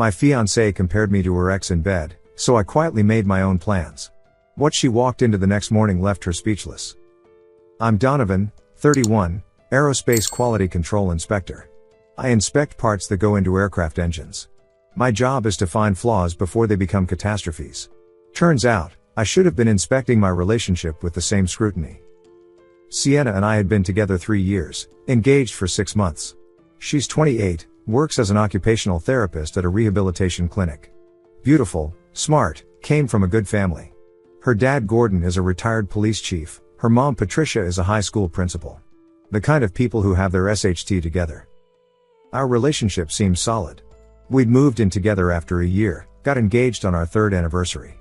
My fiancée compared me to her ex in bed, so I quietly made my own plans. What she walked into the next morning left her speechless. I'm Donovan, 31, Aerospace Quality Control Inspector. I inspect parts that go into aircraft engines. My job is to find flaws before they become catastrophes. Turns out, I should have been inspecting my relationship with the same scrutiny. Sienna and I had been together 3 years, engaged for 6 months. She's 28, works as an occupational therapist at a rehabilitation clinic. Beautiful, smart, came from a good family. Her dad Gordon is a retired police chief, her mom Patricia is a high school principal. The kind of people who have their SHT together. Our relationship seemed solid. We'd moved in together after a year, got engaged on our 3rd anniversary.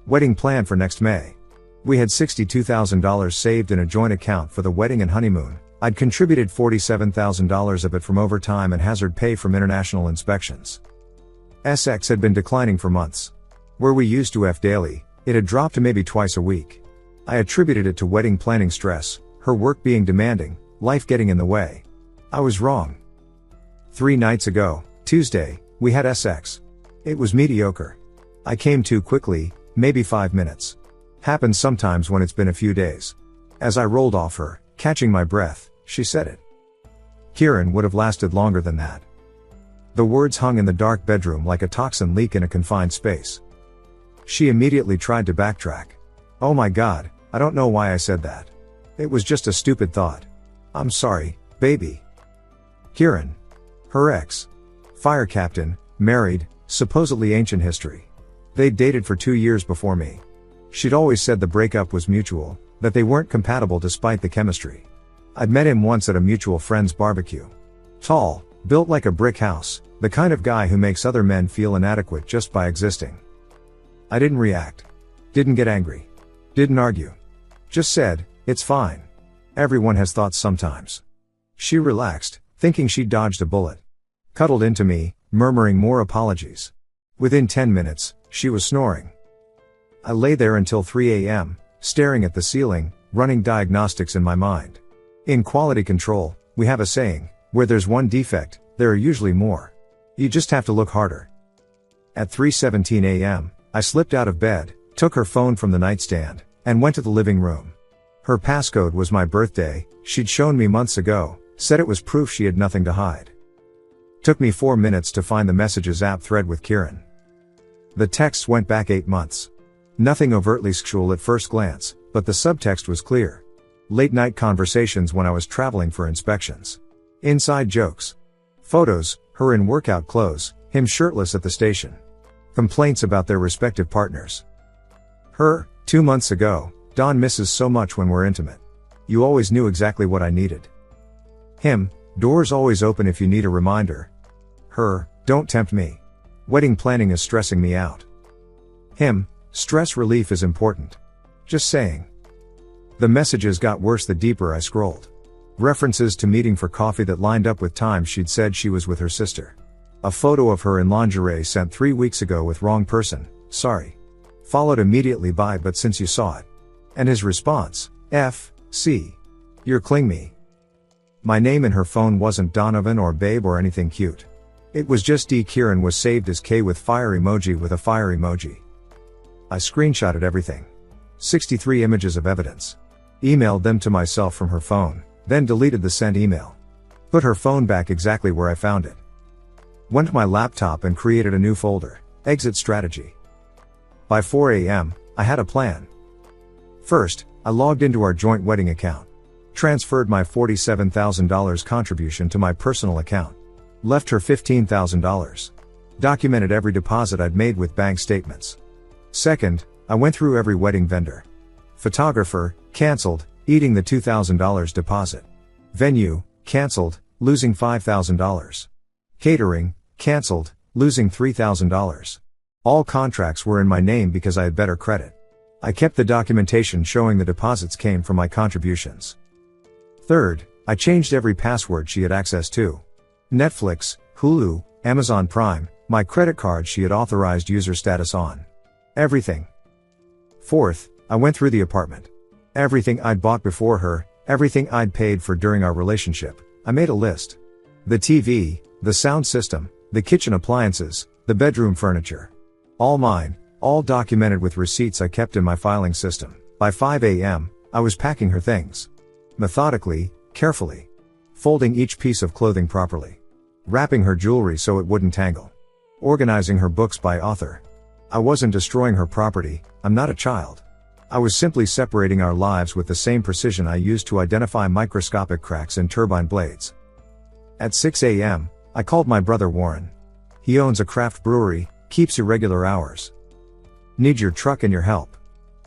Wedding planned for next May. We had $62,000 saved in a joint account for the wedding and honeymoon. I'd contributed $47,000 of it from overtime and hazard pay from international inspections. SX had been declining for months. Where we used to F daily, it had dropped to maybe twice a week. I attributed it to wedding planning stress, her work being demanding, life getting in the way. I was wrong. 3 nights ago, Tuesday, we had SX. It was mediocre. I came too quickly, maybe 5 minutes. Happens sometimes when it's been a few days. As I rolled off her, catching my breath, she said it. Kieran would have lasted longer than that. The words hung in the dark bedroom like a toxin leak in a confined space. She immediately tried to backtrack. Oh my God, I don't know why I said that. It was just a stupid thought. I'm sorry, baby. Kieran. Her ex. Fire captain, married, supposedly ancient history. They'd dated for 2 years before me. She'd always said the breakup was mutual, that they weren't compatible despite the chemistry. I'd met him once at a mutual friend's barbecue. Tall, built like a brick house, the kind of guy who makes other men feel inadequate just by existing. I didn't react. Didn't get angry. Didn't argue. Just said, it's fine. Everyone has thoughts sometimes. She relaxed, thinking she'd dodged a bullet. Cuddled into me, murmuring more apologies. Within 10 minutes, she was snoring. I lay there until 3 a.m., staring at the ceiling, running diagnostics in my mind. In quality control, we have a saying, where there's one defect, there are usually more. You just have to look harder. At 3:17 a.m., I slipped out of bed, took her phone from the nightstand, and went to the living room. Her passcode was my birthday, she'd shown me months ago, said it was proof she had nothing to hide. Took me 4 minutes to find the Messages app thread with Kieran. The texts went back 8 months. Nothing overtly sexual at first glance, but the subtext was clear. Late night conversations when I was traveling for inspections. Inside jokes. Photos, her in workout clothes, him shirtless at the station. Complaints about their respective partners. Her, 2 months ago, Dawn misses so much when we're intimate. You always knew exactly what I needed. Him, doors always open if you need a reminder. Her, don't tempt me. Wedding planning is stressing me out. Him, stress relief is important. Just saying. The messages got worse the deeper I scrolled. References to meeting for coffee that lined up with times she'd said she was with her sister. A photo of her in lingerie sent 3 weeks ago with wrong person, sorry. Followed immediately by but since you saw it. And his response, F.C. You're cling me. My name in her phone wasn't Donovan or Babe or anything cute. It was just D. Kieran was saved as K with fire emoji with a fire emoji. I screenshotted everything. 63 images of evidence. Emailed them to myself from her phone, then deleted the sent email. Put her phone back exactly where I found it. Went to my laptop and created a new folder, exit strategy. By 4 a.m., I had a plan. First, I logged into our joint wedding account. Transferred my $47,000 contribution to my personal account. Left her $15,000. Documented every deposit I'd made with bank statements. Second, I went through every wedding vendor. Photographer, cancelled, eating the $2,000 deposit. Venue, cancelled, losing $5,000. Catering, cancelled, losing $3,000. All contracts were in my name because I had better credit. I kept the documentation showing the deposits came from my contributions. Third, I changed every password she had access to. Netflix, Hulu, Amazon Prime, my credit card she had authorized user status on. Everything. Fourth, I went through the apartment. Everything I'd bought before her, everything I'd paid for during our relationship, I made a list. The TV, the sound system, the kitchen appliances, The bedroom furniture. All mine, all documented with receipts I kept in my filing system. By 5 a.m., I was packing her things. Methodically, carefully. Folding each piece of clothing properly. Wrapping her jewelry so it wouldn't tangle. Organizing her books by author. I wasn't destroying her property, I'm not a child. I was simply separating our lives with the same precision I used to identify microscopic cracks in turbine blades. At 6 a.m., I called my brother Warren. He owns a craft brewery, keeps irregular hours. Need your truck and your help.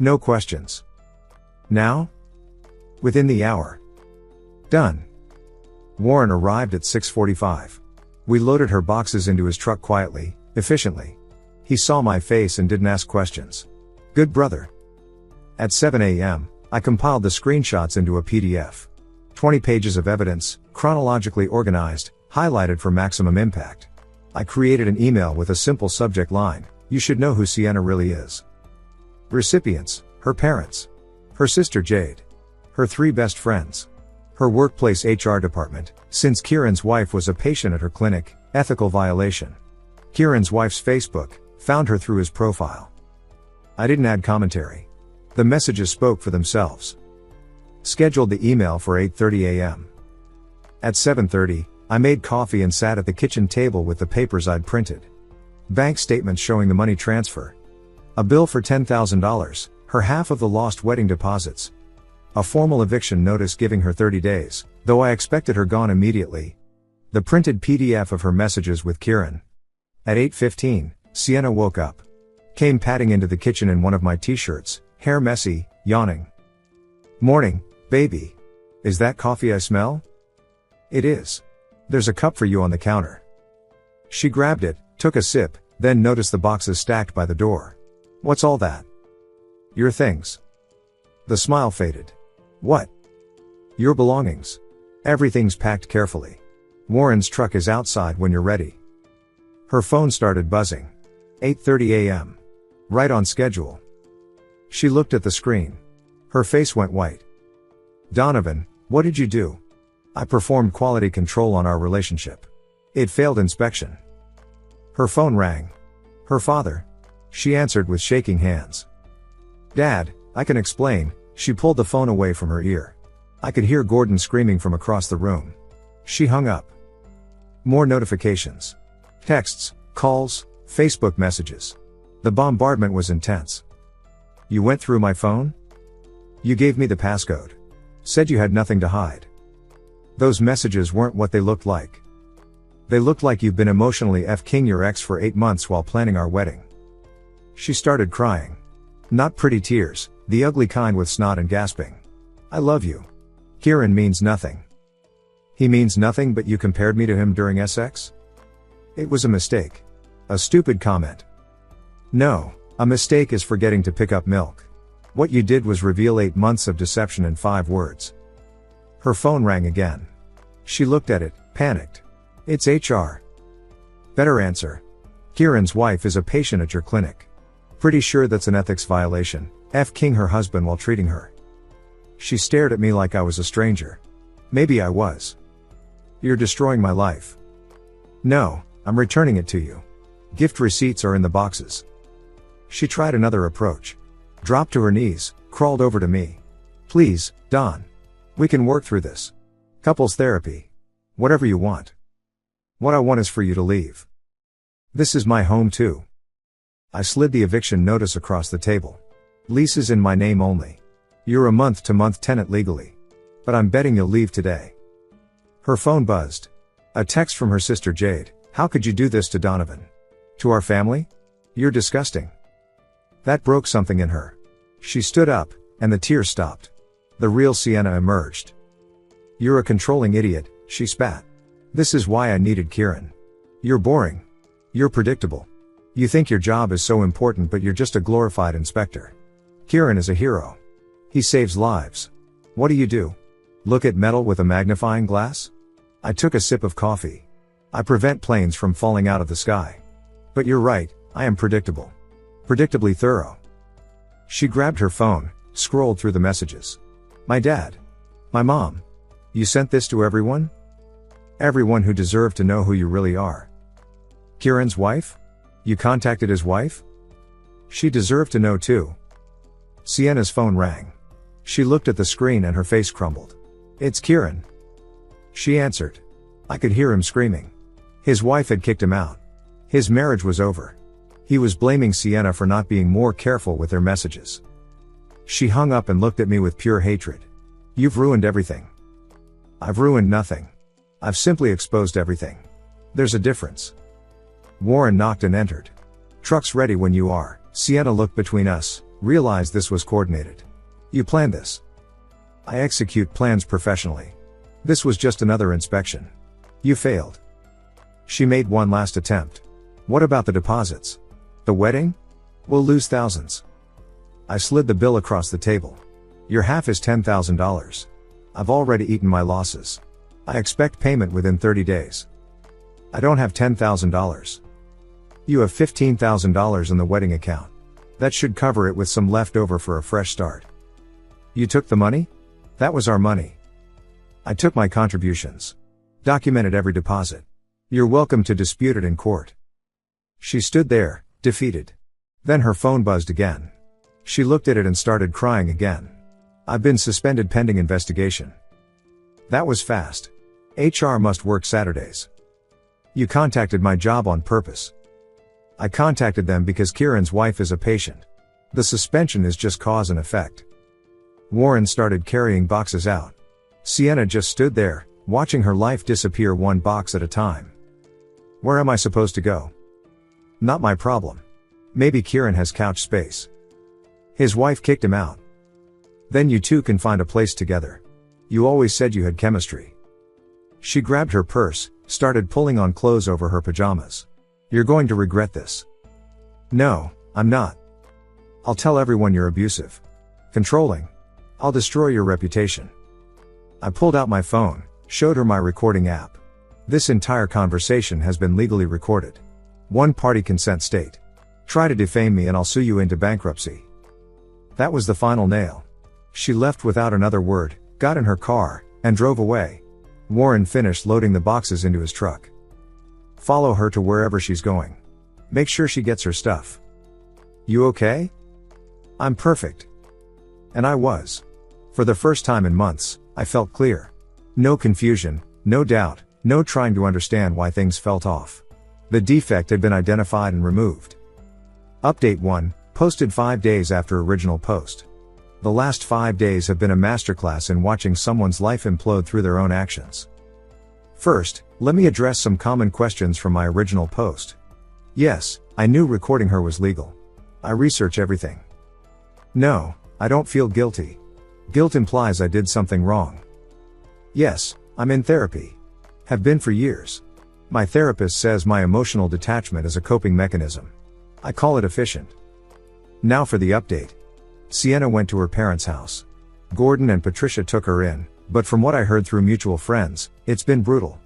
No questions. Now? Within the hour. Done. Warren arrived at 6:45. We loaded her boxes into his truck quietly, efficiently. He saw my face and didn't ask questions. Good brother. At 7 a.m., I compiled the screenshots into a PDF. 20 pages of evidence, chronologically organized, highlighted for maximum impact. I created an email with a simple subject line: you should know who Sienna really is. Recipients: her parents, her sister Jade, her 3 best friends, her workplace HR department, since Kieran's wife was a patient at her clinic, ethical violation. Kieran's wife's Facebook, found her through his profile. I didn't add commentary. The messages spoke for themselves. Scheduled the email for 8:30 a.m. At 7:30, I made coffee and sat at the kitchen table with the papers I'd printed. Bank statements showing the money transfer. A bill for $10,000, her half of the lost wedding deposits. A formal eviction notice giving her 30 days, though I expected her gone immediately. The printed PDF of her messages with Kieran. At 8:15, Sienna woke up. Came padding into the kitchen in one of my t-shirts, hair messy, yawning. Morning, baby. Is that coffee I smell? It is. There's a cup for you on the counter. She grabbed it, took a sip, then noticed the boxes stacked by the door. What's all that? Your things. The smile faded. What? Your belongings. Everything's packed carefully. Warren's truck is outside when you're ready. Her phone started buzzing. 8:30 a.m. Right on schedule. She looked at the screen. Her face went white. Donovan, what did you do? I performed quality control on our relationship. It failed inspection. Her phone rang. Her father. She answered with shaking hands. Dad, I can explain. She pulled the phone away from her ear. I could hear Gordon screaming from across the room. She hung up. More notifications. Texts, calls, Facebook messages. The bombardment was intense. You went through my phone? You gave me the passcode. Said you had nothing to hide. Those messages weren't what they looked like. They looked like you've been emotionally F-king your ex for 8 months while planning our wedding. She started crying. Not pretty tears, the ugly kind with snot and gasping. I love you. Kieran means nothing. He means nothing, but you compared me to him during sex? It was a mistake. A stupid comment. No, a mistake is forgetting to pick up milk. What you did was reveal 8 months of deception in 5 words. Her phone rang again. She looked at it, panicked. It's HR. Better answer. Kieran's wife is a patient at your clinic. Pretty sure that's an ethics violation, F-king her husband while treating her. She stared at me like I was a stranger. Maybe I was. You're destroying my life. No, I'm returning it to you. Gift receipts are in the boxes. She tried another approach. Dropped to her knees, crawled over to me. Please, Don. We can work through this. Couples therapy. Whatever you want. What I want is for you to leave. This is my home too. I slid the eviction notice across the table. Lease is in my name only. You're a month-to-month tenant legally. But I'm betting you'll leave today. Her phone buzzed. A text from her sister Jade. How could you do this to Donovan? To our family? You're disgusting. That broke something in her. She stood up, and the tears stopped. The real Sienna emerged. You're a controlling idiot, she spat. This is why I needed Kieran. You're boring. You're predictable. You think your job is so important, but you're just a glorified inspector. Kieran is a hero. He saves lives. What do? Look at metal with a magnifying glass? I took a sip of coffee. I prevent planes from falling out of the sky. But you're right, I am predictable. Predictably thorough. She grabbed her phone, scrolled through the messages. My dad. My mom. You sent this to everyone? Everyone who deserved to know who you really are. Kieran's wife? You contacted his wife? She deserved to know too. Sienna's phone rang. She looked at the screen and her face crumbled. It's Kieran. She answered. I could hear him screaming. His wife had kicked him out. His marriage was over. He was blaming Sienna for not being more careful with their messages. She hung up and looked at me with pure hatred. You've ruined everything. I've ruined nothing. I've simply exposed everything. There's a difference. Warren knocked and entered. Truck's ready when you are. Sienna looked between us, realized this was coordinated. You planned this. I execute plans professionally. This was just another inspection. You failed. She made one last attempt. What about the deposits? The wedding? We'll lose thousands. I slid the bill across the table. Your half is $10,000. I've already eaten my losses. I expect payment within 30 days. I don't have $10,000. You have $15,000 in the wedding account. That should cover it with some left over for a fresh start. You took the money? That was our money. I took my contributions. Documented every deposit. You're welcome to dispute it in court. She stood there, defeated. Then her phone buzzed again. She looked at it and started crying again. I've been suspended pending investigation. That was fast. HR must work Saturdays. You contacted my job on purpose. I contacted them because Kieran's wife is a patient. The suspension is just cause and effect. Warren started carrying boxes out. Sienna just stood there, watching her life disappear one box at a time. Where am I supposed to go? Not my problem. Maybe Kieran has couch space. His wife kicked him out. Then you two can find a place together. You always said you had chemistry. She grabbed her purse, started pulling on clothes over her pajamas. You're going to regret this. No, I'm not. I'll tell everyone you're abusive. Controlling. I'll destroy your reputation. I pulled out my phone, showed her my recording app. This entire conversation has been legally recorded. One-party consent state. Try to defame me and I'll sue you into bankruptcy. That was the final nail. She left without another word, got in her car, and drove away. Warren finished loading the boxes into his truck. Follow her to wherever she's going. Make sure she gets her stuff. You okay? I'm perfect. And I was. For the first time in months, I felt clear. No confusion, no doubt, no trying to understand why things felt off. The defect had been identified and removed. Update 1, posted 5 days after original post. The last 5 days have been a masterclass in watching someone's life implode through their own actions. First, let me address some common questions from my original post. Yes, I knew recording her was legal. I research everything. No, I don't feel guilty. Guilt implies I did something wrong. Yes, I'm in therapy. Have been for years. My therapist says my emotional detachment is a coping mechanism. I call it efficient. Now for the update. Sienna went to her parents' house. Gordon and Patricia took her in, but from what I heard through mutual friends, it's been brutal.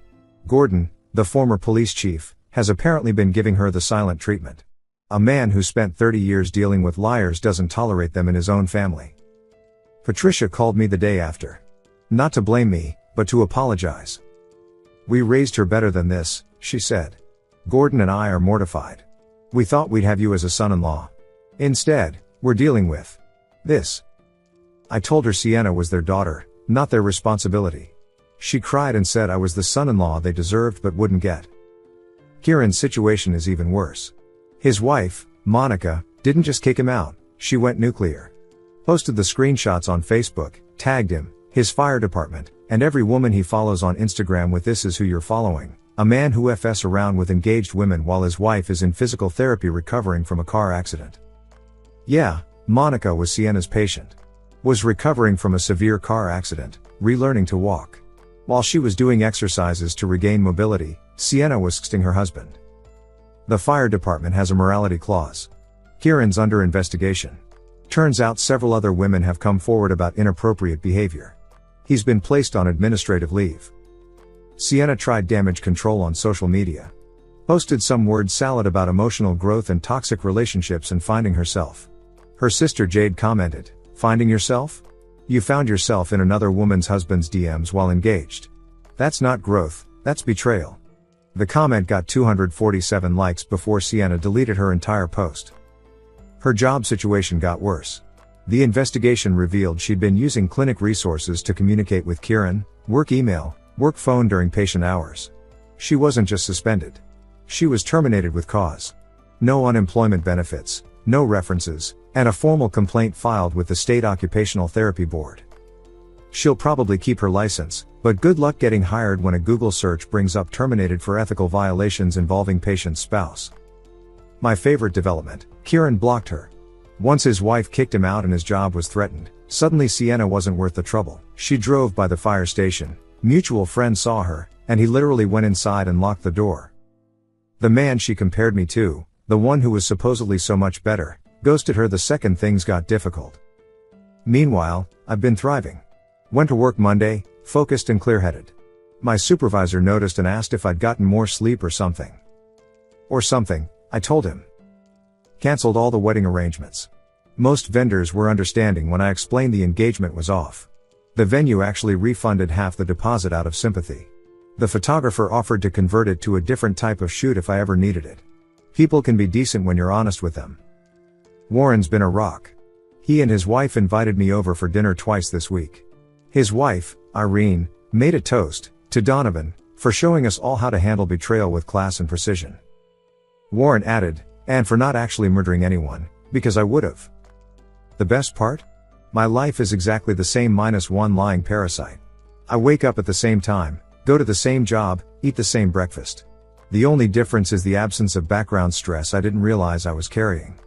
Gordon, the former police chief, has apparently been giving her the silent treatment. A man who spent 30 years dealing with liars doesn't tolerate them in his own family. Patricia called me the day after. Not to blame me, but to apologize. We raised her better than this, she said. Gordon and I are mortified. We thought we'd have you as a son-in-law. Instead, we're dealing with this. I told her Sienna was their daughter, not their responsibility. She cried and said I was the son-in-law they deserved but wouldn't get. Kieran's situation is even worse. His wife, Monica, didn't just kick him out, she went nuclear. Posted the screenshots on Facebook, tagged him, his fire department, and every woman he follows on Instagram with "This is who you're following, a man who FS around with engaged women while his wife is in physical therapy recovering from a car accident." Yeah, Monica was Sienna's patient. Was recovering from a severe car accident, relearning to walk. While she was doing exercises to regain mobility, Sienna was sexting her husband. The fire department has a morality clause. Kieran's under investigation. Turns out several other women have come forward about inappropriate behavior. He's been placed on administrative leave. Sienna tried damage control on social media. Posted some word salad about emotional growth and toxic relationships and finding herself. Her sister Jade commented, "Finding yourself? You found yourself in another woman's husband's DMs while engaged. That's not growth, that's betrayal." The comment got 247 likes before Sienna deleted her entire post. Her job situation got worse. The investigation revealed she'd been using clinic resources to communicate with Kieran, work email, work phone during patient hours. She wasn't just suspended. She was terminated with cause. No unemployment benefits, no references, and a formal complaint filed with the State Occupational Therapy Board. She'll probably keep her license, but good luck getting hired when a Google search brings up terminated for ethical violations involving patient's spouse. My favorite development, Kieran blocked her. Once his wife kicked him out and his job was threatened, suddenly Sienna wasn't worth the trouble. She drove by the fire station, mutual friends saw her, and he literally went inside and locked the door. The man she compared me to, the one who was supposedly so much better, ghosted her the second things got difficult. Meanwhile, I've been thriving. Went to work Monday, focused and clear-headed. My supervisor noticed and asked if I'd gotten more sleep or something. I told him. Cancelled all the wedding arrangements. Most vendors were understanding when I explained the engagement was off. The venue actually refunded half the deposit out of sympathy. The photographer offered to convert it to a different type of shoot if I ever needed it. People can be decent when you're honest with them. Warren's been a rock. He and his wife invited me over for dinner twice this week. His wife, Irene, made a toast to Donovan for showing us all how to handle betrayal with class and precision. Warren added, and for not actually murdering anyone, because I would've. The best part? My life is exactly the same minus one lying parasite. I wake up at the same time, go to the same job, eat the same breakfast. The only difference is the absence of background stress I didn't realize I was carrying.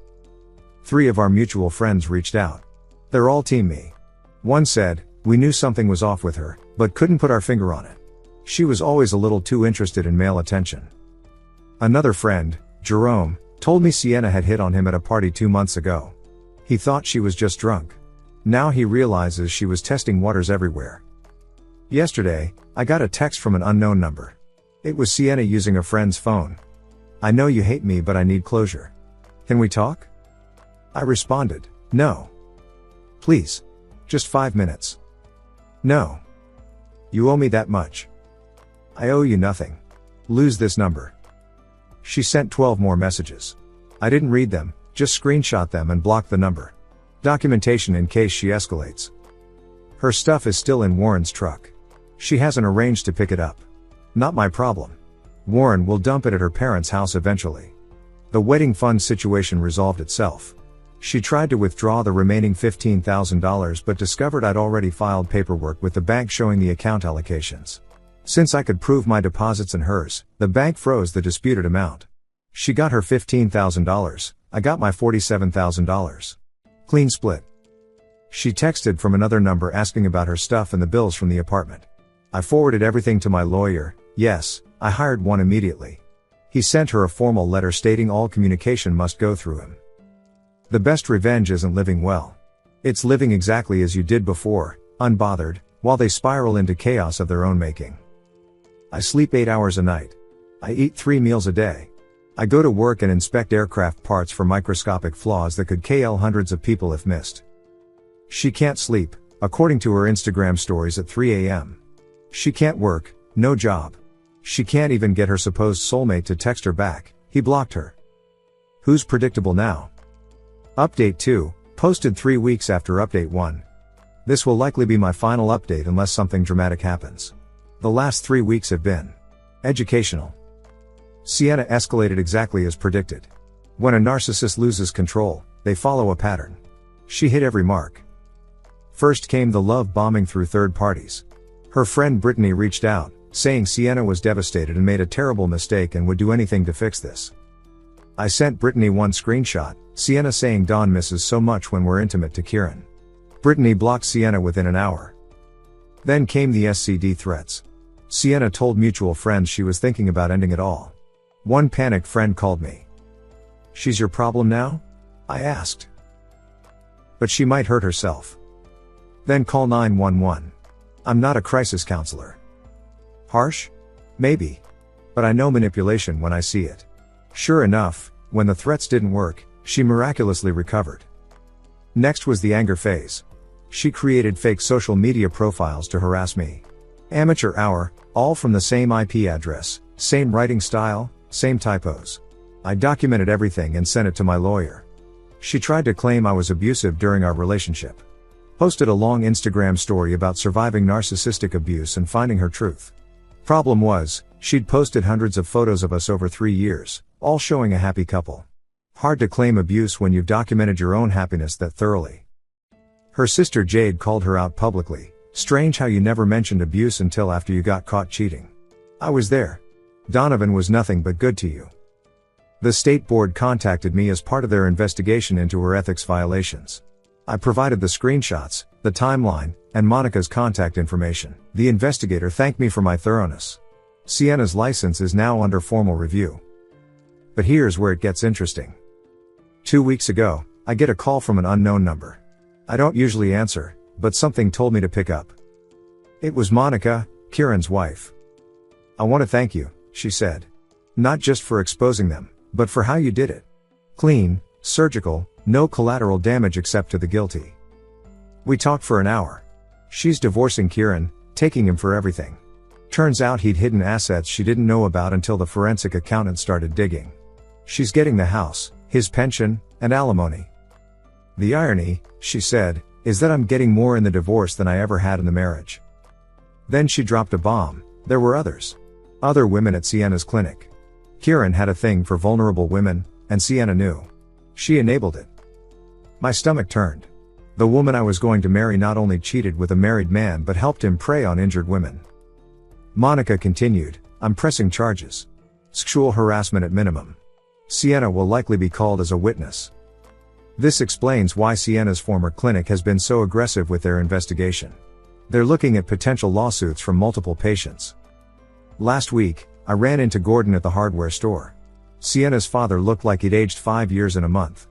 3 of our mutual friends reached out. They're all team me. One said, we knew something was off with her, but couldn't put our finger on it. She was always a little too interested in male attention. Another friend, Jerome, told me Sienna had hit on him at a party 2 months ago. He thought she was just drunk. Now he realizes she was testing waters everywhere. Yesterday, I got a text from an unknown number. It was Sienna using a friend's phone. I know you hate me, but I need closure. Can we talk? I responded, no. Please. Just 5 minutes. No. You owe me that much. I owe you nothing. Lose this number. She sent 12 more messages. I didn't read them, just screenshot them and blocked the number. Documentation in case she escalates. Her stuff is still in Warren's truck. She hasn't arranged to pick it up. Not my problem. Warren will dump it at her parents' house eventually. The wedding fund situation resolved itself. She tried to withdraw the remaining $15,000 but discovered I'd already filed paperwork with the bank showing the account allocations. Since I could prove my deposits and hers, the bank froze the disputed amount. She got her $15,000, I got my $47,000. Clean split. She texted from another number asking about her stuff and the bills from the apartment. I forwarded everything to my lawyer. Yes, I hired one immediately. He sent her a formal letter stating all communication must go through him. The best revenge isn't living well. It's living exactly as you did before, unbothered, while they spiral into chaos of their own making. I sleep 8 hours a night. I eat 3 meals a day. I go to work and inspect aircraft parts for microscopic flaws that could kill hundreds of people if missed. She can't sleep, according to her Instagram stories at 3 a.m. She can't work, no job. She can't even get her supposed soulmate to text her back, he blocked her. Who's predictable now? Update 2, posted 3 weeks after Update 1. This will likely be my final update unless something dramatic happens. The last 3 weeks have been educational. Sienna escalated exactly as predicted. When a narcissist loses control, they follow a pattern. She hit every mark. First came the love bombing through third parties. Her friend Brittany reached out, saying Sienna was devastated and made a terrible mistake and would do anything to fix this. I sent Brittany one screenshot, Sienna saying Dawn misses so much when we're intimate to Kieran. Brittany blocked Sienna within an hour. Then came the SCD threats. Sienna told mutual friends she was thinking about ending it all. One panicked friend called me. She's your problem now? I asked. But she might hurt herself. Then call 911. I'm not a crisis counselor. Harsh? Maybe. But I know manipulation when I see it. Sure enough, when the threats didn't work, she miraculously recovered. Next was the anger phase. She created fake social media profiles to harass me. Amateur hour, all from the same IP address, Same writing style, same typos. I documented everything and sent it to my lawyer. She tried to claim I was abusive during our relationship. Posted a long Instagram story about surviving narcissistic abuse and finding her truth. Problem was, she'd posted hundreds of photos of us over 3 years, all showing a happy couple. Hard to claim abuse when you've documented your own happiness that thoroughly. Her sister Jade called her out publicly. Strange how you never mentioned abuse until after you got caught cheating. I was there. Donovan was nothing but good to you. The state board contacted me as part of their investigation into her ethics violations. I provided the screenshots, the timeline, and Monica's contact information. The investigator thanked me for my thoroughness. Sienna's license is now under formal review. But here's where it gets interesting. 2 weeks ago, I get a call from an unknown number. I don't usually answer, but something told me to pick up. It was Monica, Kieran's wife. I want to thank you, she said. Not just for exposing them, but for how you did it. Clean, surgical, no collateral damage except to the guilty. We talked for an hour. She's divorcing Kieran, taking him for everything. Turns out he'd hidden assets she didn't know about until the forensic accountant started digging. She's getting the house, his pension, and alimony. The irony, she said, is that I'm getting more in the divorce than I ever had in the marriage. Then she dropped a bomb. There were others. Other women at Sienna's clinic. Kieran had a thing for vulnerable women, and Sienna knew. She enabled it. My stomach turned. The woman I was going to marry not only cheated with a married man but helped him prey on injured women. Monica continued, I'm pressing charges. Sexual harassment at minimum. Sienna will likely be called as a witness. This explains why Sienna's former clinic has been so aggressive with their investigation. They're looking at potential lawsuits from multiple patients. Last week, I ran into Gordon at the hardware store. Sienna's father looked like he'd aged 5 years in a month.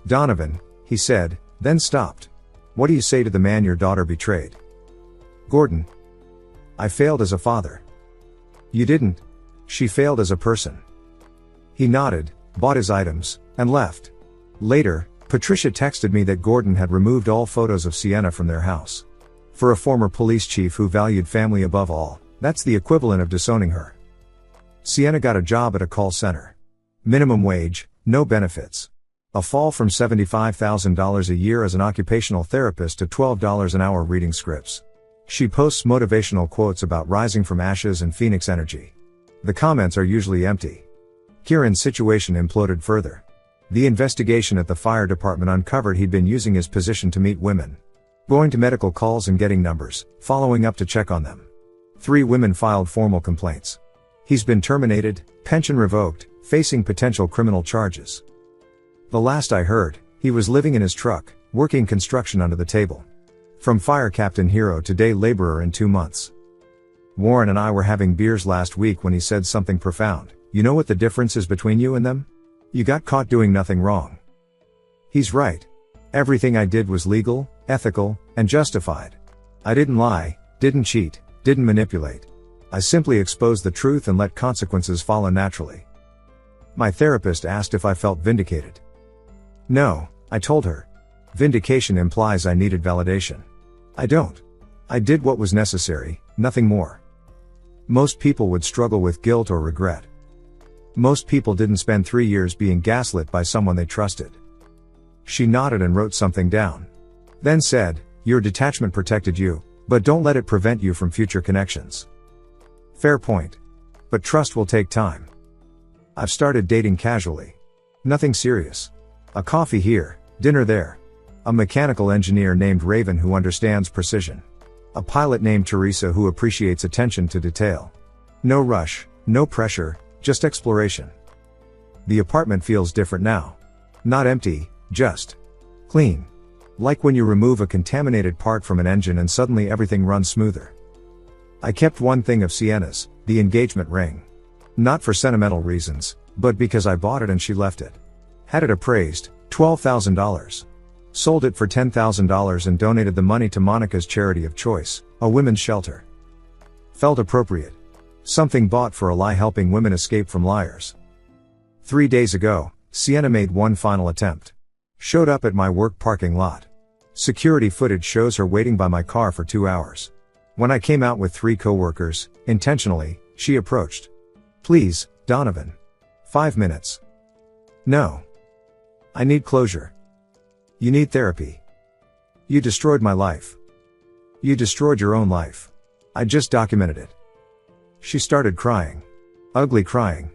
Donovan, he said, then stopped. What do you say to the man your daughter betrayed? Gordon. I failed as a father. You didn't. She failed as a person. He nodded, bought his items, and left. Later, Patricia texted me that Gordon had removed all photos of Sienna from their house. For a former police chief who valued family above all, that's the equivalent of disowning her. Sienna got a job at a call center. Minimum wage, no benefits. A fall from $75,000 a year as an occupational therapist to $12 an hour reading scripts. She posts motivational quotes about rising from ashes and phoenix energy. The comments are usually empty. Kieran's situation imploded further. The investigation at the fire department uncovered he'd been using his position to meet women. Going to medical calls and getting numbers, following up to check on them. 3 women filed formal complaints. He's been terminated, pension revoked, facing potential criminal charges. The last I heard, he was living in his truck, working construction under the table. From fire captain hero to day laborer in 2 months. Warren and I were having beers last week when he said something profound. You know what the difference is between you and them? You got caught doing nothing wrong. He's right. Everything I did was legal, ethical, and justified. I didn't lie, didn't cheat, didn't manipulate. I simply exposed the truth and let consequences follow naturally. My therapist asked if I felt vindicated. No, I told her. Vindication implies I needed validation. I don't. I did what was necessary, nothing more. Most people would struggle with guilt or regret. Most people didn't spend 3 years being gaslit by someone they trusted. She nodded and wrote something down. Then said, your detachment protected you, but don't let it prevent you from future connections. Fair point. But trust will take time. I've started dating casually. Nothing serious. A coffee here, dinner there. A mechanical engineer named Raven who understands precision. A pilot named Teresa who appreciates attention to detail. No rush, no pressure, just exploration. The apartment feels different now. Not empty, just clean. Like when you remove a contaminated part from an engine and suddenly everything runs smoother. I kept one thing of Sienna's, the engagement ring. Not for sentimental reasons, but because I bought it and she left it. Had it appraised, $12,000. Sold it for $10,000 and donated the money to Monica's charity of choice, a women's shelter. Felt appropriate. Something bought for a lie helping women escape from liars. 3 days ago, Sienna made one final attempt. Showed up at my work parking lot. Security footage shows her waiting by my car for 2 hours. When I came out with 3 coworkers, intentionally, she approached. Please, Donovan. 5 minutes. No. I need closure. You need therapy. You destroyed my life. You destroyed your own life. I just documented it. She started crying. Ugly crying.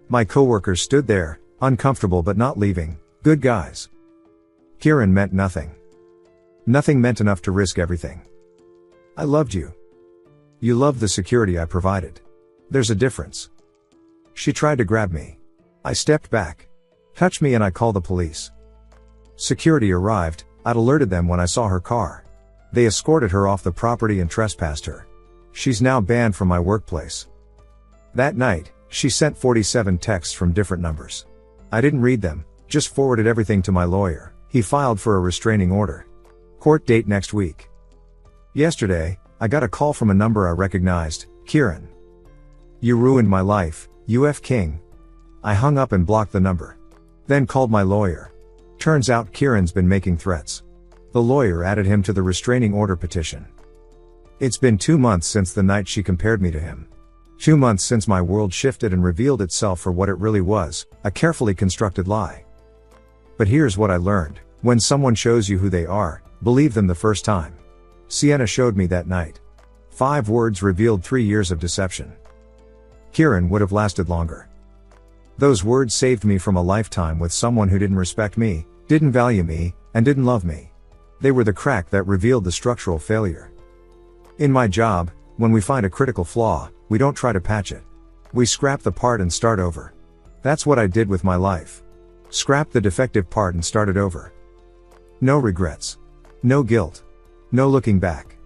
My coworkers stood there, uncomfortable but not leaving, good guys. Kieran meant nothing. Nothing meant enough to risk everything. I loved you. You loved the security I provided. There's a difference. She tried to grab me. I stepped back. Touched me and I called the police. Security arrived. I'd alerted them when I saw her car. They escorted her off the property and trespassed her. She's now banned from my workplace. That night, she sent 47 texts from different numbers. I didn't read them, just forwarded everything to my lawyer. He filed for a restraining order. Court date next week. Yesterday, I got a call from a number I recognized. Kieran. You ruined my life, UF King. I hung up and blocked the number. Then called my lawyer. Turns out Kieran's been making threats. The lawyer added him to the restraining order petition. It's been 2 months since the night she compared me to him. 2 months since my world shifted and revealed itself for what it really was, a carefully constructed lie. But here's what I learned. When someone shows you who they are, believe them the first time. Sienna showed me that night. 5 words revealed 3 years of deception. Kieran would have lasted longer. Those words saved me from a lifetime with someone who didn't respect me, didn't value me, and didn't love me. They were the crack that revealed the structural failure. In my job, when we find a critical flaw, we don't try to patch it. We scrap the part and start over. That's what I did with my life. Scrap the defective part and started over. No regrets. No guilt. No looking back.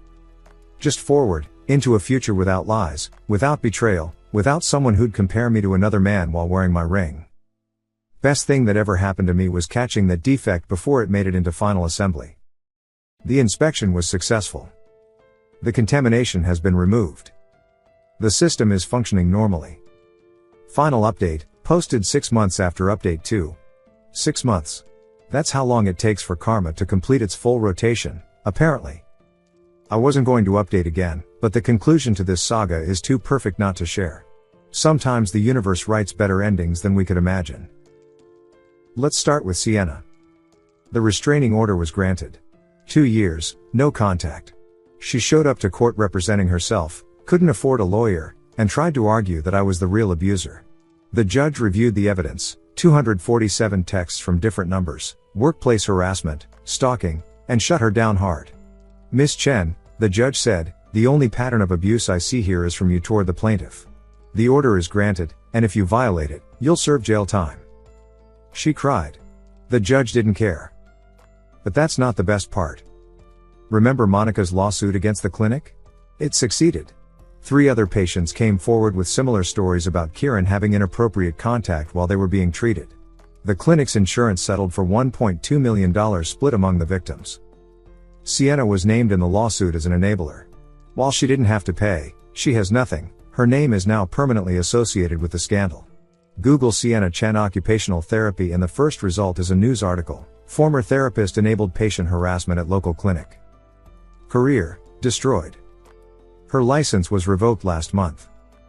Just forward, into a future without lies, without betrayal, without someone who'd compare me to another man while wearing my ring. Best thing that ever happened to me was catching that defect before it made it into final assembly. The inspection was successful. The contamination has been removed. The system is functioning normally. Final update, posted 6 months after update 2. 6 months. That's how long it takes for karma to complete its full rotation, apparently. I wasn't going to update again, but the conclusion to this saga is too perfect not to share. Sometimes the universe writes better endings than we could imagine. Let's start with Sienna. The restraining order was granted. 2 years, no contact. She showed up to court representing herself, couldn't afford a lawyer, and tried to argue that I was the real abuser. The judge reviewed the evidence, 247 texts from different numbers, workplace harassment, stalking, and shut her down hard. Miss Chen, the judge said, the only pattern of abuse I see here is from you toward the plaintiff. The order is granted, and if you violate it, you'll serve jail time. She cried. The judge didn't care. But that's not the best part. Remember Monica's lawsuit against the clinic? It succeeded. 3 other patients came forward with similar stories about Kieran having inappropriate contact while they were being treated. The clinic's insurance settled for $1.2 million split among the victims. Sienna was named in the lawsuit as an enabler. While she didn't have to pay, she has nothing. Her name is now permanently associated with the scandal. Google Sienna Chen occupational therapy and the first result is a news article. Former therapist enabled patient harassment at local clinic. Career, destroyed. Her license was revoked last month.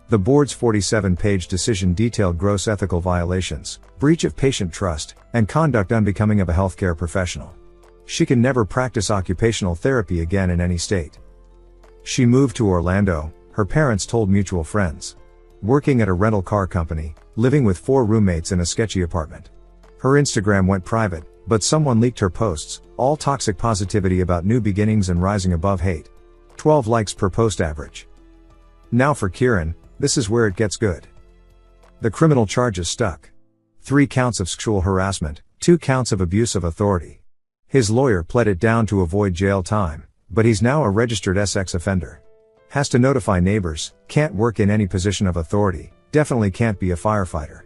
The board's 47-page decision detailed gross ethical violations, breach of patient trust, and conduct unbecoming of a healthcare professional. She can never practice occupational therapy again in any state. She moved to Orlando, her parents told mutual friends. Working at a rental car company, living with 4 roommates in a sketchy apartment. Her Instagram went private, but someone leaked her posts, all toxic positivity about new beginnings and rising above hate. 12 likes per post average. Now for Kieran, this is where it gets good. The criminal charges stuck. 3 counts of sexual harassment, 2 counts of abuse of authority. His lawyer pled it down to avoid jail time, but he's now a registered sex offender. Has to notify neighbors, can't work in any position of authority, definitely can't be a firefighter.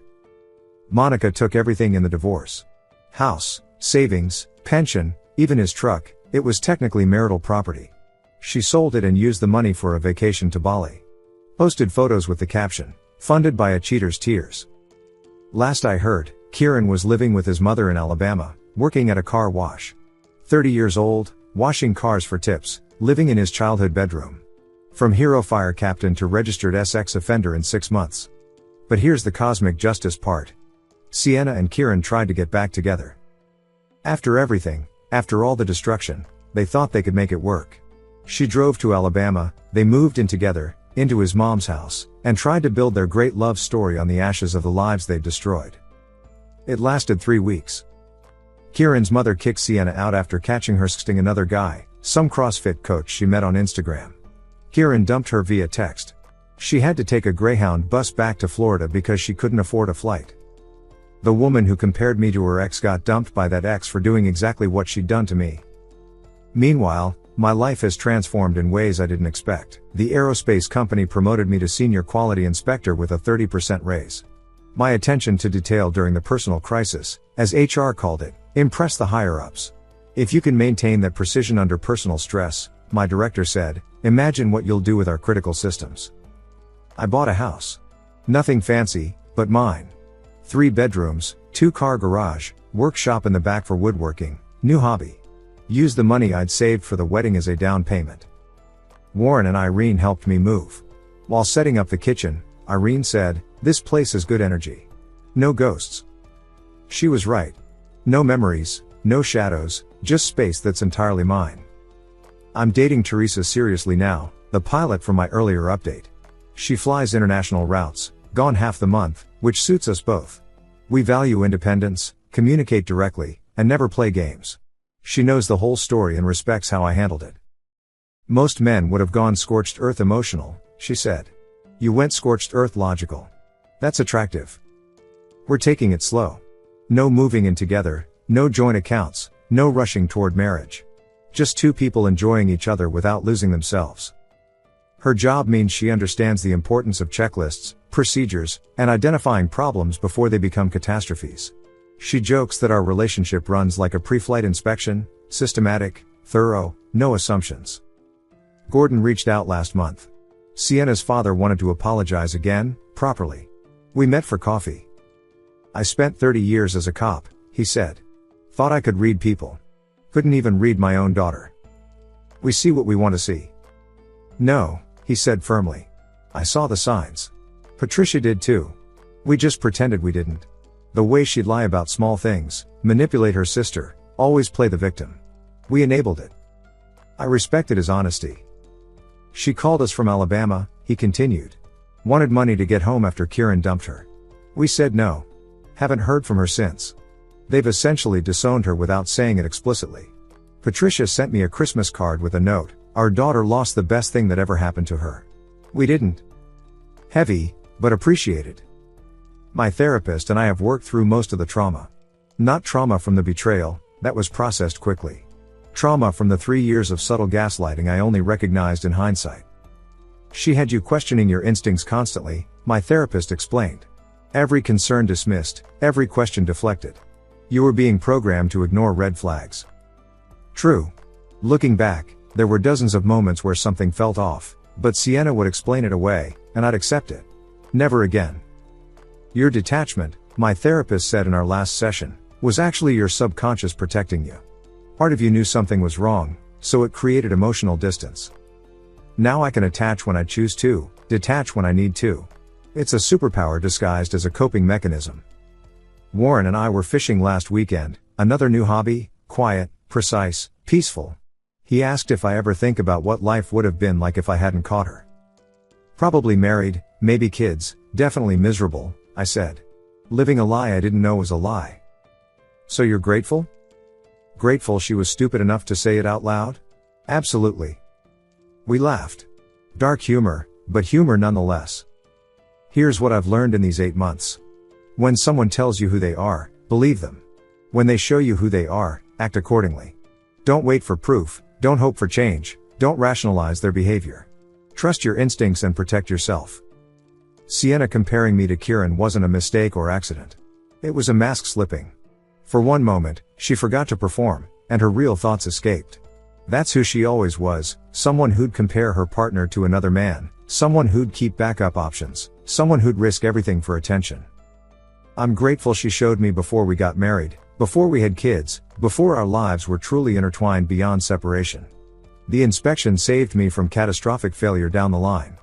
Monica took everything in the divorce. House, savings, pension, even his truck, it was technically marital property. She sold it and used the money for a vacation to Bali. Posted photos with the caption, funded by a cheater's tears. Last I heard, Kieran was living with his mother in Alabama, working at a car wash. 30 years old, washing cars for tips, living in his childhood bedroom. From hero fire captain to registered sex offender in 6 months. But here's the cosmic justice part. Sienna and Kieran tried to get back together. After everything, after all the destruction, they thought they could make it work. She drove to Alabama, they moved in together, into his mom's house, and tried to build their great love story on the ashes of the lives they'd destroyed. It lasted 3 weeks. Kieran's mother kicked Sienna out after catching her sexting another guy, some CrossFit coach she met on Instagram. Kieran dumped her via text. She had to take a Greyhound bus back to Florida because she couldn't afford a flight. The woman who compared me to her ex got dumped by that ex for doing exactly what she'd done to me. Meanwhile, my life has transformed in ways I didn't expect. The aerospace company promoted me to senior quality inspector with a 30% raise. My attention to detail during the personal crisis, as HR called it, impressed the higher-ups. If you can maintain that precision under personal stress, my director said, imagine what you'll do with our critical systems. I bought a house. Nothing fancy, but mine. 3 bedrooms, 2-car garage, workshop in the back for woodworking, new hobby. Used the money I'd saved for the wedding as a down payment. Warren and Irene helped me move. While setting up the kitchen, Irene said, "This place has good energy. No ghosts." She was right. No memories, no shadows, just space that's entirely mine. I'm dating Teresa seriously now, the pilot from my earlier update. She flies international routes, gone half the month, which suits us both. We value independence, communicate directly, and never play games. She knows the whole story and respects how I handled it. Most men would have gone scorched earth emotional, she said. You went scorched earth logical. That's attractive. We're taking it slow. No moving in together, no joint accounts, no rushing toward marriage. Just 2 people enjoying each other without losing themselves. Her job means she understands the importance of checklists, procedures, and identifying problems before they become catastrophes. She jokes that our relationship runs like a pre-flight inspection, systematic, thorough, no assumptions. Gordon reached out last month. Sienna's father wanted to apologize again, properly. We met for coffee. I spent 30 years as a cop, he said. Thought I could read people. Couldn't even read my own daughter. We see what we want to see. No, he said firmly. I saw the signs. Patricia did too. We just pretended we didn't. The way she'd lie about small things, manipulate her sister, always play the victim. We enabled it. I respected his honesty. She called us from Alabama, he continued. Wanted money to get home after Kieran dumped her. We said no. Haven't heard from her since. They've essentially disowned her without saying it explicitly. Patricia sent me a Christmas card with a note, our daughter lost the best thing that ever happened to her. We didn't. Heavy, but appreciated. My therapist and I have worked through most of the trauma. Not trauma from the betrayal, that was processed quickly. Trauma from the 3 years of subtle gaslighting I only recognized in hindsight. She had you questioning your instincts constantly, my therapist explained. Every concern dismissed, every question deflected. You were being programmed to ignore red flags. True. Looking back, there were dozens of moments where something felt off, but Sienna would explain it away, and I'd accept it. Never again. Your detachment, my therapist said in our last session, was actually your subconscious protecting you. Part of you knew something was wrong, so it created emotional distance. Now I can attach when I choose to, detach when I need to. It's a superpower disguised as a coping mechanism. Warren and I were fishing last weekend, another new hobby, quiet, precise, peaceful. He asked if I ever think about what life would have been like if I hadn't caught her. Probably married, maybe kids, definitely miserable, I said. Living a lie I didn't know was a lie. So you're grateful? Grateful she was stupid enough to say it out loud? Absolutely. We laughed. Dark humor, but humor nonetheless. Here's what I've learned in these 8 months. When someone tells you who they are, believe them. When they show you who they are, act accordingly. Don't wait for proof, don't hope for change, don't rationalize their behavior. Trust your instincts and protect yourself. Sienna comparing me to Kieran wasn't a mistake or accident. It was a mask slipping. For one moment, she forgot to perform, and her real thoughts escaped. That's who she always was, someone who'd compare her partner to another man, someone who'd keep backup options, someone who'd risk everything for attention. I'm grateful she showed me before we got married, before we had kids, before our lives were truly intertwined beyond separation. The inspection saved me from catastrophic failure down the line.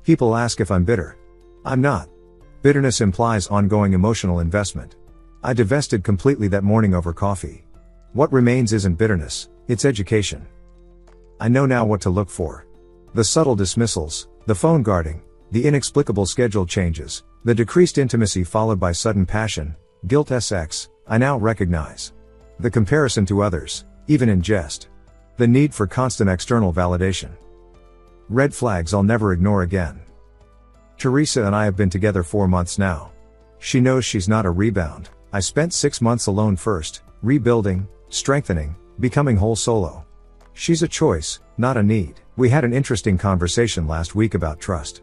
People ask if I'm bitter. I'm not. Bitterness implies ongoing emotional investment. I divested completely that morning over coffee. What remains isn't bitterness, it's education. I know now what to look for. The subtle dismissals, the phone guarding, the inexplicable schedule changes, the decreased intimacy followed by sudden passion, guilt SX, I now recognize. The comparison to others, even in jest. The need for constant external validation. Red flags I'll never ignore again. Teresa and I have been together 4 months now. She knows she's not a rebound. I spent 6 months alone first, rebuilding, strengthening, becoming whole solo. She's a choice, not a need. We had an interesting conversation last week about trust.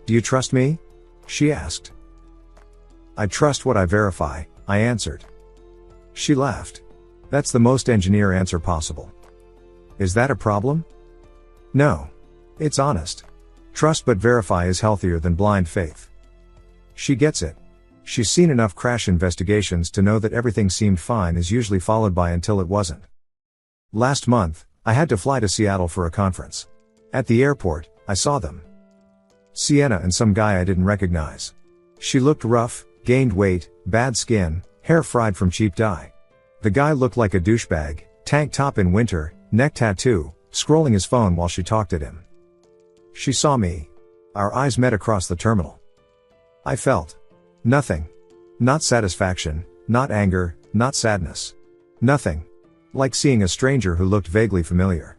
Do you trust me? She asked. I trust what I verify, I answered. She laughed. That's the most engineer answer possible. Is that a problem? No. It's honest. Trust but verify is healthier than blind faith. She gets it. She's seen enough crash investigations to know that everything seemed fine is usually followed by until it wasn't. Last month, I had to fly to Seattle for a conference. At the airport, I saw them. Sienna and some guy I didn't recognize. She looked rough, gained weight, bad skin, hair fried from cheap dye. The guy looked like a douchebag, tank top in winter, neck tattoo, scrolling his phone while she talked at him. She saw me. Our eyes met across the terminal. I felt nothing. Not satisfaction, not anger, not sadness. Nothing. Like seeing a stranger who looked vaguely familiar.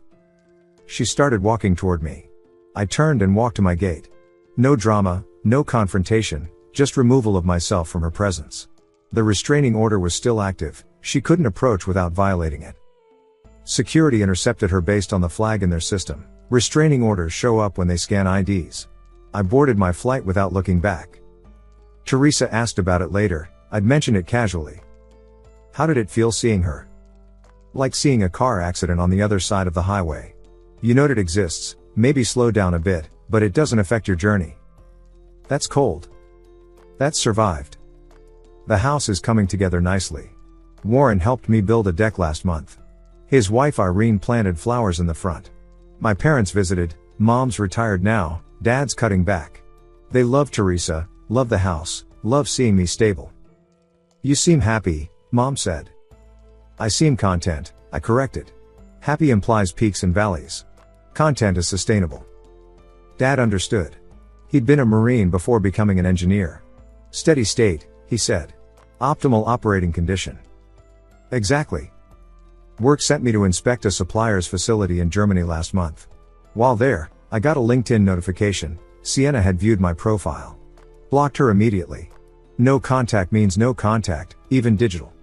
She started walking toward me. I turned and walked to my gate. No drama, no confrontation, just removal of myself from her presence. The restraining order was still active, she couldn't approach without violating it. Security intercepted her based on the flag in their system. Restraining orders show up when they scan IDs. I boarded my flight without looking back. Teresa asked about it later, I'd mention it casually. How did it feel seeing her? Like seeing a car accident on the other side of the highway. You know it exists, maybe slow down a bit, but it doesn't affect your journey. That's cold. That's survived. The house is coming together nicely. Warren helped me build a deck last month. His wife Irene planted flowers in the front. My parents visited, mom's retired now, dad's cutting back. They love Teresa, love the house, love seeing me stable. You seem happy, mom said. I seem content, I corrected. Happy implies peaks and valleys. Content is sustainable. Dad understood. He'd been a Marine before becoming an engineer. Steady state, he said. Optimal operating condition. Exactly. Work sent me to inspect a supplier's facility in Germany last month. While there, I got a LinkedIn notification. Sienna had viewed my profile. Blocked her immediately. No contact means no contact, even digital.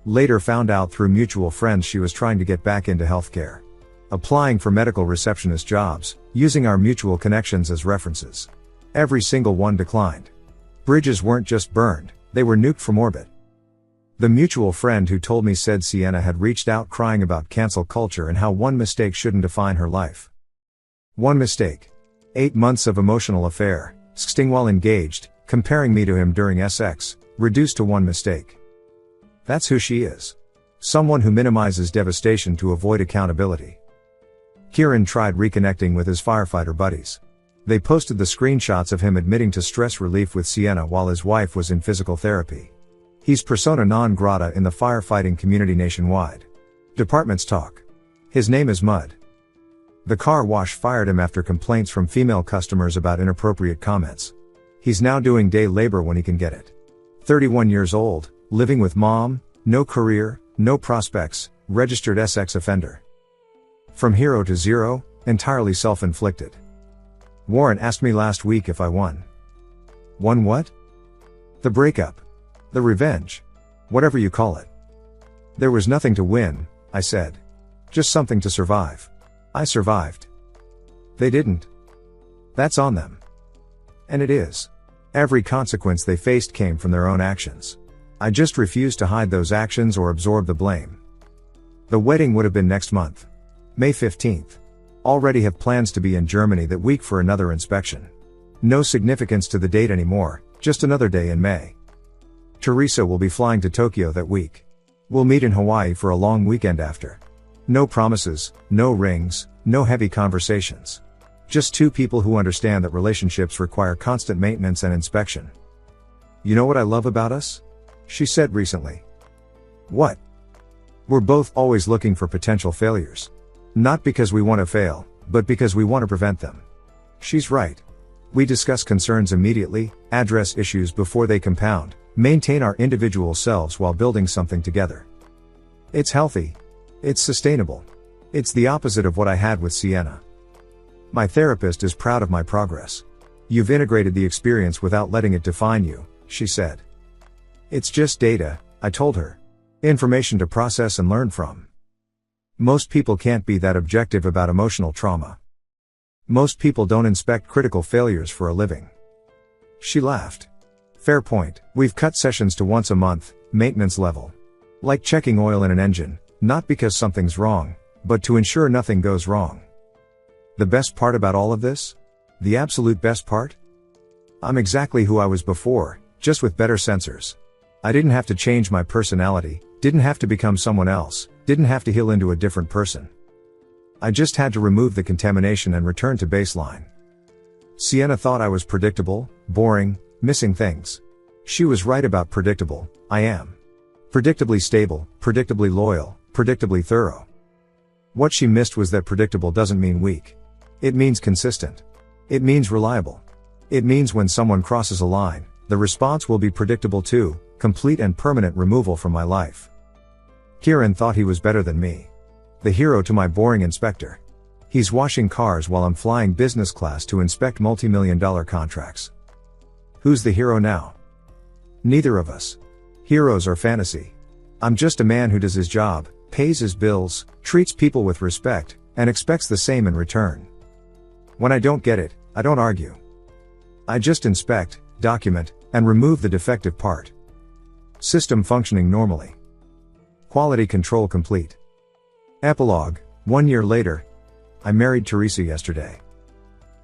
Later found out through mutual friends she was trying to get back into healthcare. Applying for medical receptionist jobs, using our mutual connections as references. Every single one declined. Bridges weren't just burned, they were nuked from orbit. The mutual friend who told me said Sienna had reached out crying about cancel culture and how one mistake shouldn't define her life. One mistake. 8 months of emotional affair, sexting while engaged, comparing me to him during SX, reduced to one mistake. That's who she is. Someone who minimizes devastation to avoid accountability. Kieran tried reconnecting with his firefighter buddies. They posted the screenshots of him admitting to stress relief with Sienna while his wife was in physical therapy. He's persona non grata in the firefighting community nationwide. Departments talk. His name is Mud. The car wash fired him after complaints from female customers about inappropriate comments. He's now doing day labor when he can get it. 31 years old, living with mom, no career, no prospects, registered SX offender. From hero to zero, entirely self-inflicted. Warren asked me last week if I won. Won what? The breakup. The revenge. Whatever you call it. There was nothing to win, I said. Just something to survive. I survived. They didn't. That's on them. And it is. Every consequence they faced came from their own actions. I just refused to hide those actions or absorb the blame. The wedding would have been next month. May 15th. Already have plans to be in Germany that week for another inspection. No significance to the date anymore, just another day in May. Teresa will be flying to Tokyo that week. We'll meet in Hawaii for a long weekend after. No promises, no rings, no heavy conversations. Just two people who understand that relationships require constant maintenance and inspection. You know what I love about us? She said recently. What? We're both always looking for potential failures. Not because we want to fail, but because we want to prevent them. She's right. We discuss concerns immediately, address issues before they compound, maintain our individual selves while building something together. It's healthy. It's sustainable. It's the opposite of what I had with Sienna. My therapist is proud of my progress. You've integrated the experience without letting it define you, she said. It's just data, I told her. Information to process and learn from. Most people can't be that objective about emotional trauma. Most people don't inspect critical failures for a living. She laughed. Fair point. We've cut sessions to once a month, maintenance level. Like checking oil in an engine, not because something's wrong, but to ensure nothing goes wrong. The best part about all of this? The absolute best part? I'm exactly who I was before, just with better sensors. I didn't have to change my personality, didn't have to become someone else, didn't have to heal into a different person. I just had to remove the contamination and return to baseline. Sienna thought I was predictable, boring, missing things. She was right about predictable. I am. Predictably stable, predictably loyal, predictably thorough. What she missed was that predictable doesn't mean weak. It means consistent. It means reliable. It means when someone crosses a line, the response will be predictable too, complete and permanent removal from my life. Kieran thought he was better than me. The hero to my boring inspector. He's washing cars while I'm flying business class to inspect multi-million-dollar contracts. Who's the hero now? Neither of us. Heroes are fantasy. I'm just a man who does his job, pays his bills, treats people with respect, and expects the same in return. When I don't get it, I don't argue. I just inspect, document, and remove the defective part. System functioning normally. Quality control complete. Epilogue. 1 year later. I married Teresa yesterday.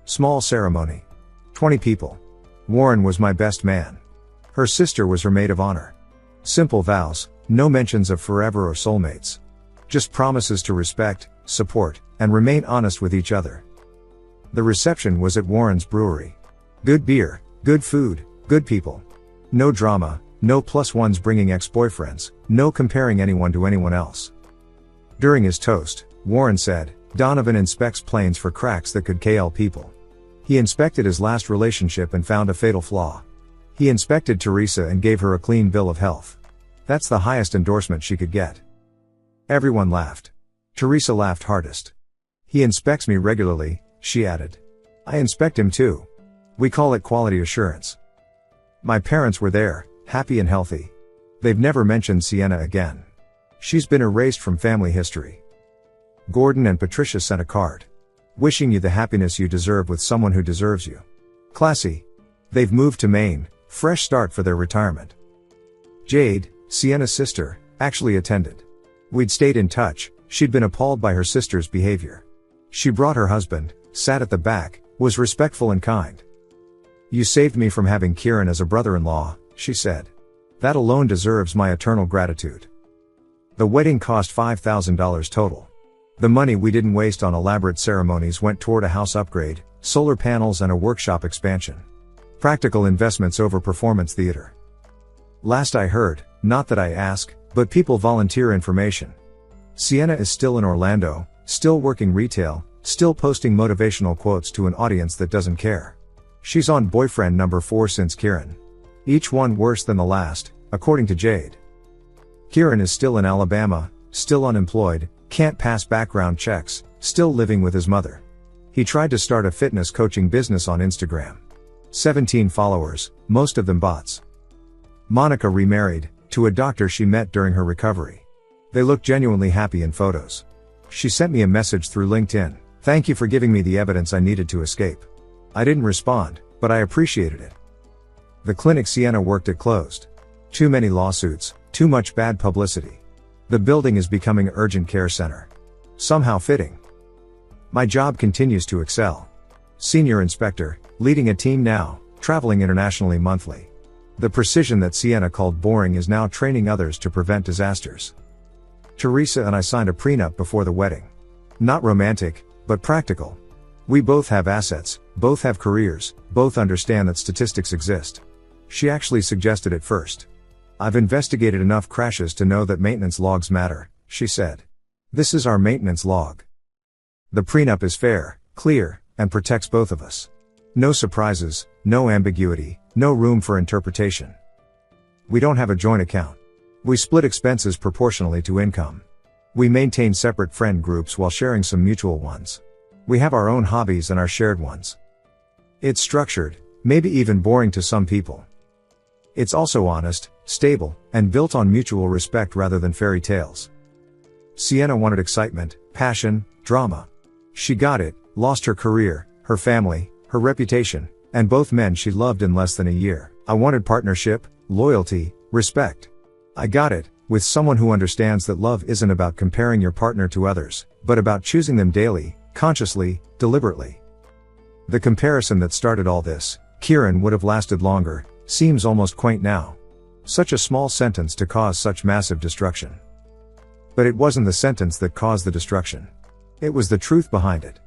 Small ceremony. 20 people. Warren was my best man. Her sister was her maid of honor. Simple vows, no mentions of forever or soulmates. Just promises to respect, support, and remain honest with each other. The reception was at Warren's brewery. Good beer, good food, good people. No drama, no +1s bringing ex-boyfriends, no comparing anyone to anyone else. During his toast, Warren said, Donovan inspects planes for cracks that could KL people. He inspected his last relationship and found a fatal flaw. He inspected Teresa and gave her a clean bill of health. That's the highest endorsement she could get. Everyone laughed. Teresa laughed hardest. He inspects me regularly, she added. I inspect him too. We call it quality assurance. My parents were there, happy and healthy. They've never mentioned Sienna again. She's been erased from family history. Gordon and Patricia sent a card. Wishing you the happiness you deserve with someone who deserves you. Classy. They've moved to Maine, fresh start for their retirement. Jade, Sienna's sister, actually attended. We'd stayed in touch, she'd been appalled by her sister's behavior. She brought her husband, sat at the back, was respectful and kind. You saved me from having Kieran as a brother-in-law, she said. That alone deserves my eternal gratitude. The wedding cost $5,000 total. The money we didn't waste on elaborate ceremonies went toward a house upgrade, solar panels and a workshop expansion. Practical investments over performance theater. Last I heard, not that I ask, but people volunteer information. Sienna is still in Orlando, still working retail, still posting motivational quotes to an audience that doesn't care. She's on boyfriend number 4 since Kieran. Each one worse than the last, according to Jade. Kieran is still in Alabama, still unemployed, can't pass background checks, still living with his mother. He tried to start a fitness coaching business on Instagram. 17 followers, most of them bots. Monica remarried, to a doctor she met during her recovery. They look genuinely happy in photos. She sent me a message through LinkedIn. Thank you for giving me the evidence I needed to escape. I didn't respond, but I appreciated it. The clinic Sienna worked at closed. Too many lawsuits, too much bad publicity. The building is becoming an urgent care center. Somehow fitting. My job continues to excel. Senior inspector, leading a team now, traveling internationally monthly. The precision that Sienna called boring is now training others to prevent disasters. Teresa and I signed a prenup before the wedding. Not romantic, but practical. We both have assets, both have careers, both understand that statistics exist. She actually suggested it first. I've investigated enough crashes to know that maintenance logs matter, she said. This is our maintenance log. The prenup is fair, clear, and protects both of us. No surprises, no ambiguity, no room for interpretation. We don't have a joint account. We split expenses proportionally to income. We maintain separate friend groups while sharing some mutual ones. We have our own hobbies and our shared ones. It's structured, maybe even boring to some people. It's also honest, stable, and built on mutual respect rather than fairy tales. Sienna wanted excitement, passion, drama. She got it, lost her career, her family, her reputation, and both men she loved in less than a year. I wanted partnership, loyalty, respect. I got it, with someone who understands that love isn't about comparing your partner to others, but about choosing them daily, consciously, deliberately. The comparison that started all this, Kieran would have lasted longer, seems almost quaint now. Such a small sentence to cause such massive destruction. But it wasn't the sentence that caused the destruction. It was the truth behind it.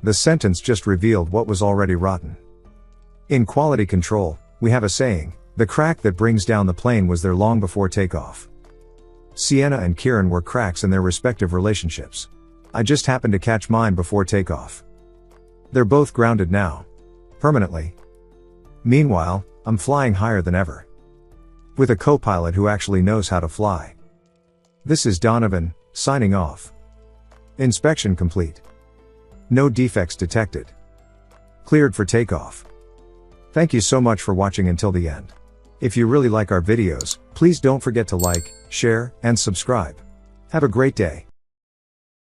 The sentence just revealed what was already rotten. In quality control, we have a saying, the crack that brings down the plane was there long before takeoff. Sienna and Kieran were cracks in their respective relationships. I just happened to catch mine before takeoff. They're both grounded now. Permanently. Meanwhile, I'm flying higher than ever. With a co-pilot who actually knows how to fly. This is Donovan, signing off. Inspection complete. No defects detected. Cleared for takeoff. Thank you so much for watching until the end. If you really like our videos, please don't forget to like, share, and subscribe. Have a great day.